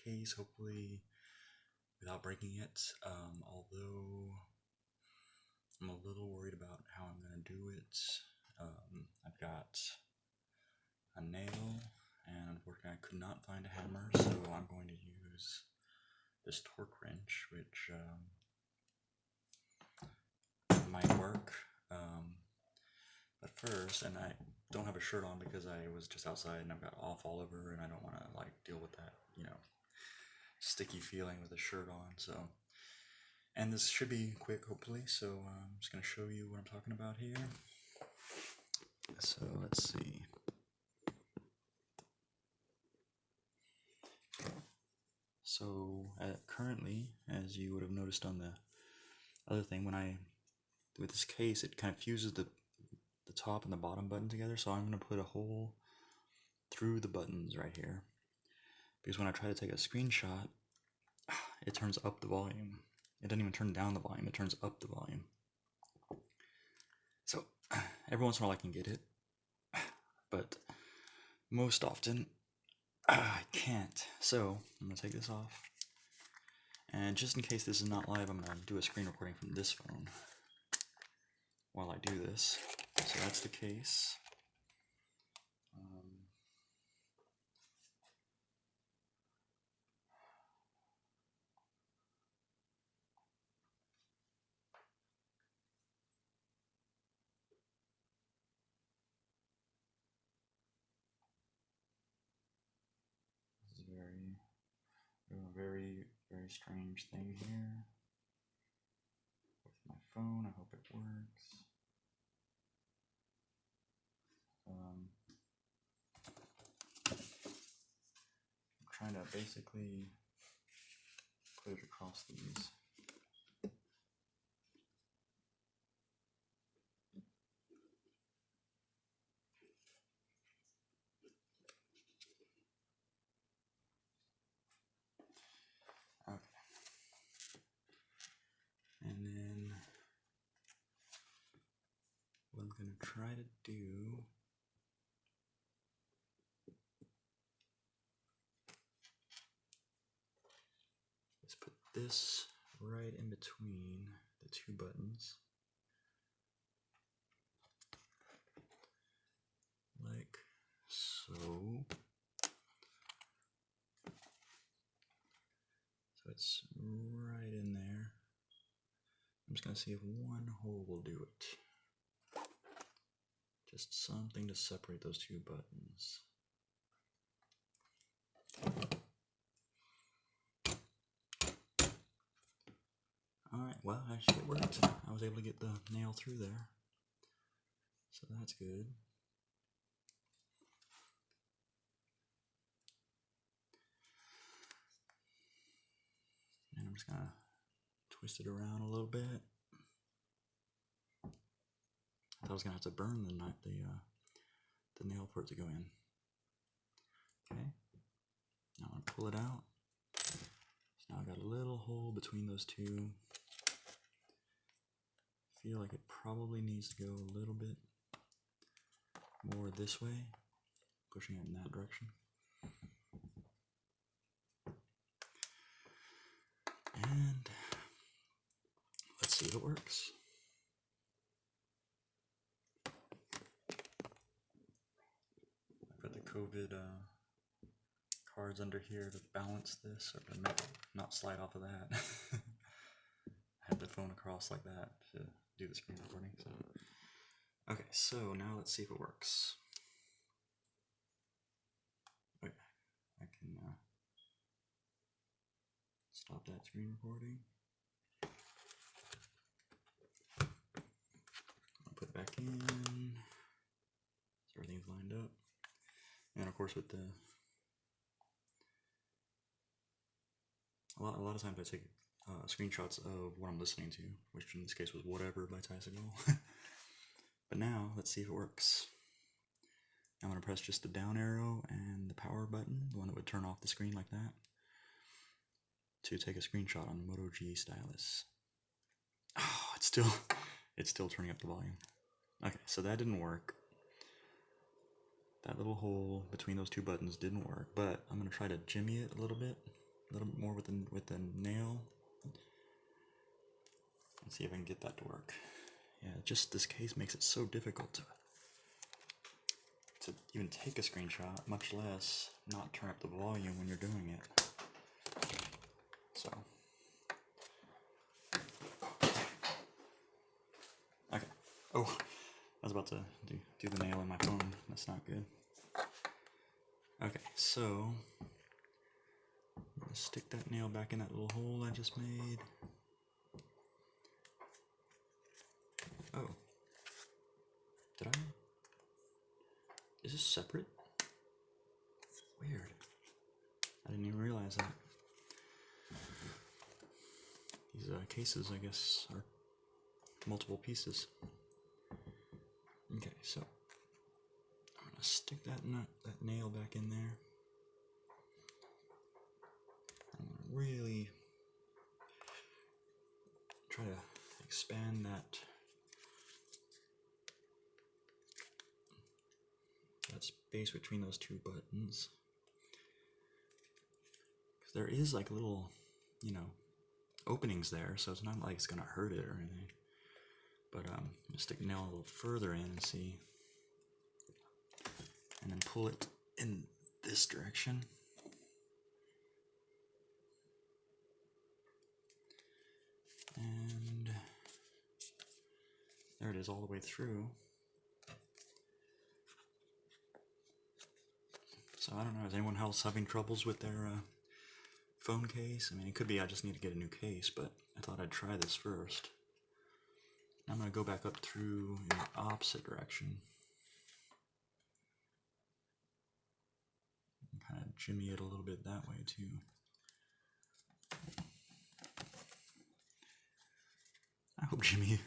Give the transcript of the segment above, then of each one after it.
case, hopefully without breaking it, although I'm a little worried about how I'm going to do it. I've got a nail, and unfortunately I could not find a hammer, so I'm going to use this torque wrench, which might work. But first, and I don't have a shirt on because I was just outside and I've got off all over, and I don't want to like deal with that, sticky feeling with a shirt on. So, and this should be quick, hopefully. So I'm just gonna show you what I'm talking about here. So let's see. So currently, as you would have noticed on the other thing, with this case, it kind of fuses the top and the bottom button together. So I'm going to put a hole through the buttons right here, because when I try to take a screenshot, it turns up the volume. It doesn't even turn down the volume, it turns up the volume. So every once in a while I can get it, but most often I can't. So I'm going to take this off, and just in case this is not live, I'm going to do a screen recording from this phone while I do this. So that's the case. This is a very strange thing here with my phone. I hope it works. I'm trying to basically put it across these. Okay. And then what I'm going to try to do is put this right in between the two buttons, like so. So it's right in there. I'm just going to see if one hole will do it. Just something to separate those two buttons. Alright, well, actually it worked. I was able to get the nail through there. So that's good. And I'm just going to twist it around a little bit. I thought I was going to have to burn the nail for it to go in. Okay. Now I'm going to pull it out. So now I've got a little hole between those two. I feel like it probably needs to go a little bit more this way, pushing it in that direction. And let's see if it works. I've got the COVID cards under here to balance this, or to not slide off of that. I had the phone across like that to do the screen recording. So. Okay, so now let's see if it works. Okay, I can stop that screen recording. I'll put it back in, so everything's lined up. And of course with the, a lot of times I take screenshots of what I'm listening to, which in this case was Whatever by Tysigal. But now, let's see if it works. I'm going to press just the down arrow and the power button, the one that would turn off the screen like that, to take a screenshot on the Moto G stylus. Oh, it's still turning up the volume. Okay, so that didn't work. That little hole between those two buttons didn't work, but I'm going to try to jimmy it a little bit. a little bit more with the nail. Let's see if I can get that to work. Yeah, just this case makes it so difficult to even take a screenshot, much less not turn up the volume when you're doing it. So, okay. Oh, I was about to do the nail in my phone. That's not good. Okay, so I'm gonna stick that nail back in that little hole I just made. Oh, did I? Is this separate? Weird. I didn't even realize that. These cases, I guess, are multiple pieces. Okay, so I'm gonna stick that nail back in there. I'm gonna really try to expand that space between those two buttons. Because there is like little, openings there, so it's not like it's gonna hurt it or anything. But I'm gonna stick the nail a little further in and see, and then pull it in this direction. And there it is all the way through. So I don't know, is anyone else having troubles with their phone case? I mean, it could be I just need to get a new case, but I thought I'd try this first. I'm going to go back up through in the opposite direction. And kind of jimmy it a little bit that way too. I hope jimmy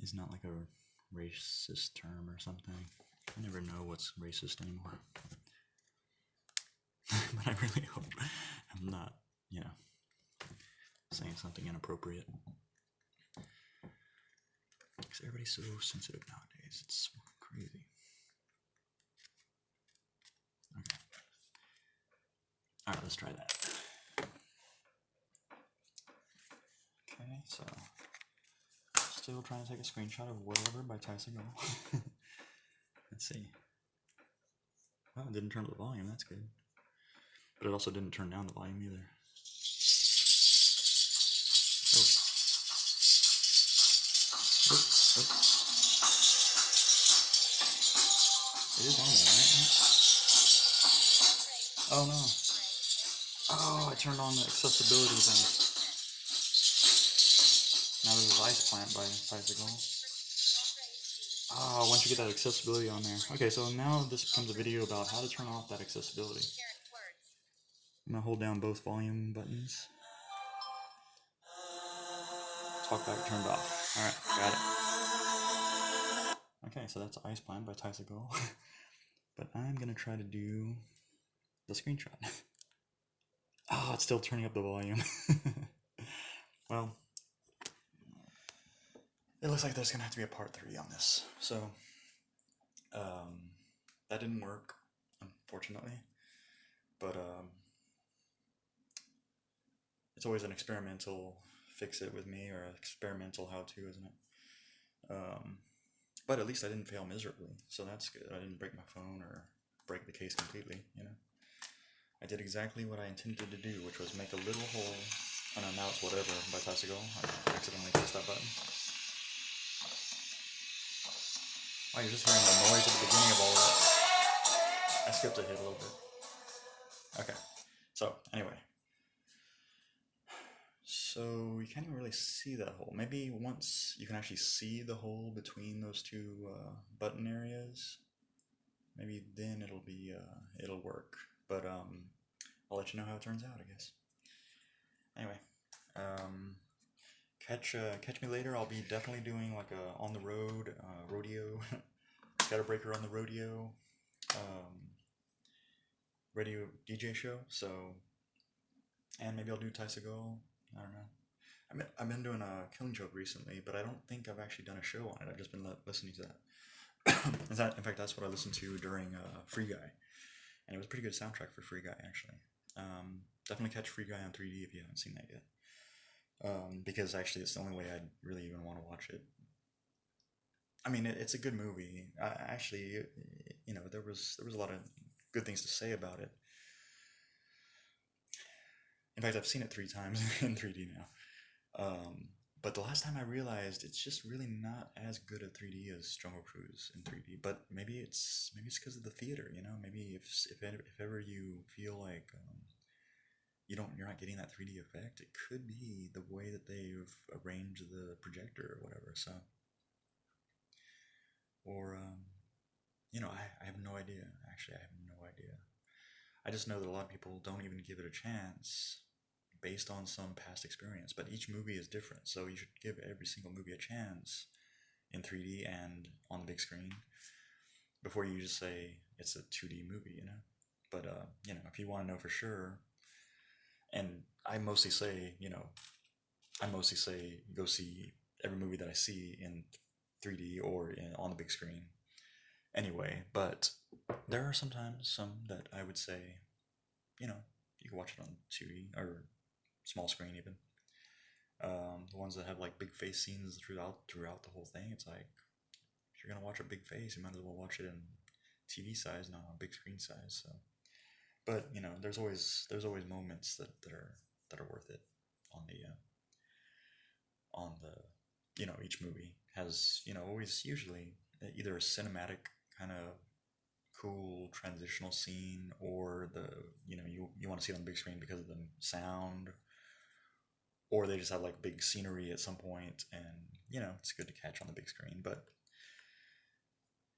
is not like a racist term or something. I never know what's racist anymore. But I really hope I'm not, saying something inappropriate. Because everybody's so sensitive nowadays. It's crazy. Okay. Alright, let's try that. Okay, so still trying to take a screenshot of whatever by Tyson. Let's see. Well, it didn't turn up the volume, that's good. But it also didn't turn down the volume either. Oh. Oh. It is on there, right? Oh no. Oh, I turned on the accessibility thing. Now this is Ice Plant by Bicycle. Oh, once you get that accessibility on there. Okay, so now this becomes a video about how to turn off that accessibility. I'm going to hold down both volume buttons. Talkback turned off. Alright, got it. Okay, so that's Ice Plant by Tysicle. But I'm going to try to do the screenshot. Oh, it's still turning up the volume. Well, it looks like there's going to have to be a part 3 on this. So, that didn't work, unfortunately. But, it's always an experimental fix it with me, or experimental how-to, isn't it? But at least I didn't fail miserably, so that's good. I didn't break my phone or break the case completely, I did exactly what I intended to do, which was make a little hole. Oh no, now it's whatever by Tysicle. I accidentally pressed that button. Oh, you're just hearing the noise at the beginning of all that. I skipped ahead a little bit. Okay, so anyway. So you can't even really see that hole. Maybe once you can actually see the hole between those two button areas, maybe then it'll work. But I'll let you know how it turns out, I guess. Anyway, catch me later. I'll be definitely doing like a on the road rodeo, ScatterBreaker on the rodeo, radio DJ show. So, and maybe I'll do Tysicle. I don't know. I've been doing a Killing Joke recently, but I don't think I've actually done a show on it. I've just been listening to that. In fact, that's what I listened to during Free Guy, and it was a pretty good soundtrack for Free Guy, actually. Definitely catch Free Guy on 3D if you haven't seen that yet. Because actually, it's the only way I'd really even want to watch it. I mean, it's a good movie. Actually, there was a lot of good things to say about it. In fact, I've seen it 3 times in 3D now. But the last time I realized it's just really not as good at 3D as Jungle Cruise in 3D. But maybe it's because of the theater, you know. Maybe if ever you feel like you're not getting that 3D effect, it could be the way that they've arranged the projector or whatever. So, or I have no idea. Actually, I have no idea. I just know that a lot of people don't even give it a chance based on some past experience. But each movie is different, so you should give every single movie a chance in 3D and on the big screen before you just say it's a 2D movie, you know. But if you want to know for sure, and I mostly say go see every movie that I see in 3D or on the big screen anyway. But there are sometimes some that I would say, you can watch it on 2D or small screen even. The ones that have like big face scenes throughout the whole thing, it's like if you're gonna watch a big face, you might as well watch it in TV size, not on big screen size. So, but there's always moments that are worth it on the each movie has always usually either a cinematic kind of cool transitional scene, or you want to see it on the big screen because of the sound, or they just have like big scenery at some point, and it's good to catch on the big screen. But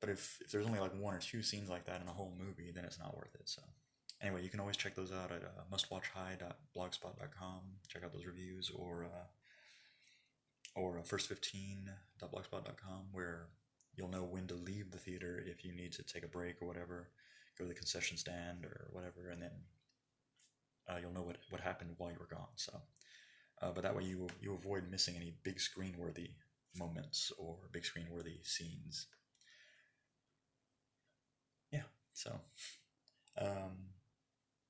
if there's only like 1 or 2 scenes like that in a whole movie, then it's not worth it. So anyway, you can always check those out at mustwatchhigh.blogspot.com. Check out those reviews, or first15.blogspot.com, where you'll know when to leave the theater if you need to take a break or whatever, go to the concession stand or whatever, and then you'll know what happened while you were gone. So, but that way you avoid missing any big screen worthy moments or big screen worthy scenes. Yeah. So,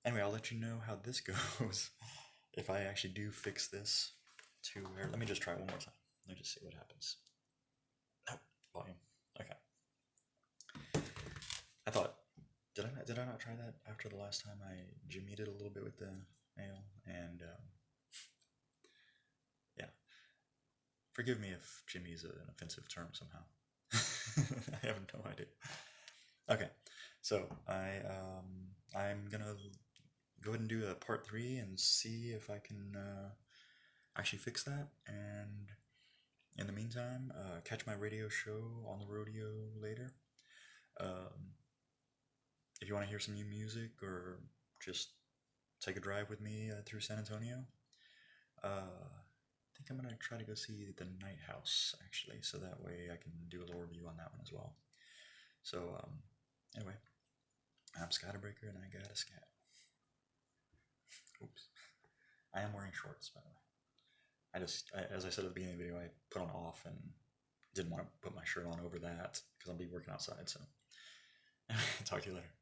anyway, I'll let you know how this goes if I actually do fix this to where. Let me just try it one more time. Let me just see what happens. Oh, volume. Okay. I thought, did I not try that after the last time I jimmied it a little bit with the nail? And yeah, forgive me if Jimmy is an offensive term somehow. I have no idea. Okay, so I'm gonna go ahead and do a part 3 and see if I can actually fix that. And in the meantime, catch my radio show on the rodeo later. If you want to hear some new music or just take a drive with me through San Antonio, I think I'm going to try to go see the Night House, actually, so that way I can do a little review on that one as well. So, anyway, I'm ScatterBreaker, and I got a scat. Oops. I am wearing shorts, by the way. As I said at the beginning of the video, I put on off and didn't want to put my shirt on over that because I'll be working outside, so talk to you later.